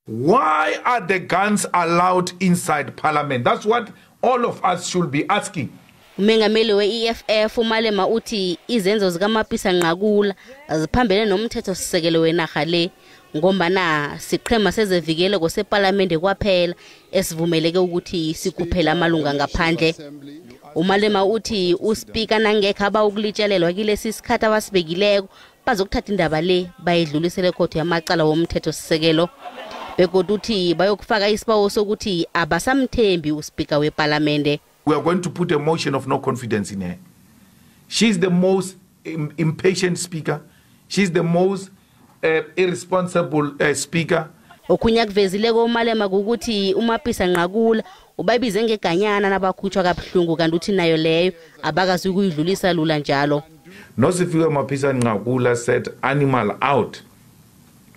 Why are the guns allowed inside Parliament? That's what all of us should be asking. Umengameli we-EFF Malema uthi izenzo zika Mapisa-Nqakula aziphambene nomthetho sisekelo wenarha le ngombana siqhema sezevikeleko sePalamende kwaphela esivumeleke ukuthi sikuphela amalunga ngaphandle. uMalema uthi uspika nangekho abawe ukulitjalelwa kilesi sikhathi abasibekileko bazokuthatha indaba le bayidlulisele ekhotho yamacala womthetho sisekelo. Begodu uthi bayokufaka isibawo sokuthi abasamthembi uspika wePalamende. We are going to put a motion of no confidence in her. She's the most impatient speaker. She's the most irresponsible speaker. Okunya kuvezileko uMalema ukuthi uMapisa-Nqakula ubabize ngeganyana nabakhutshwa kabuhlungu kanti uthi nayo leyo abakazi ukuyidlulisa lula njalo. uNosiviwe Mapisa-Nqakula said animal out,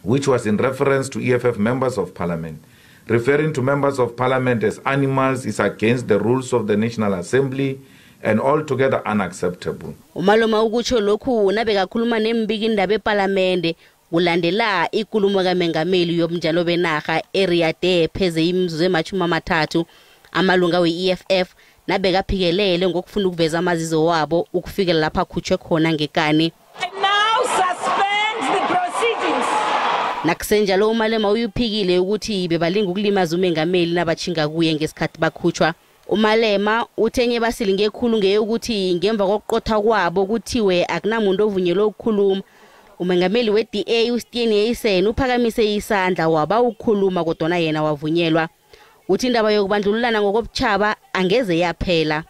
which was in reference to EFF members of Parliament. Referring to members of Parliament as animals is against the rules of the National Assembly and altogether unacceptable. uMalema ukutsho lokhu nabekakhuluma nembiki indaba ePalamende kulandela ikulumo kamengameli yobunjalo benarha eRiyadh pheze imizuzu amatjhumi amathathu. Amalunga we-EFF nabekaphikelele ngokufuna ukuveza amazizo wabo ukufikela lapha khutshwe khona ngekani. Nakungasinjalo uMalema uyiphikile ukuthi bebalinga ukulimaza umengameli nabathinga kuye ngesikhathi bakhutshwa. uMalema uthenye basilinge ekhulu ukuthi ngemva kokuqotha kwabo kuthiwe akunamuntu ovunyelwe ukukhuluma. Umengameli we-DA uStien uphakamise isandla waba ukukhuluma kodwa yena wavunyelwa. Uthi indaba yokubandlululana ngokobutshaba angeze yaphela.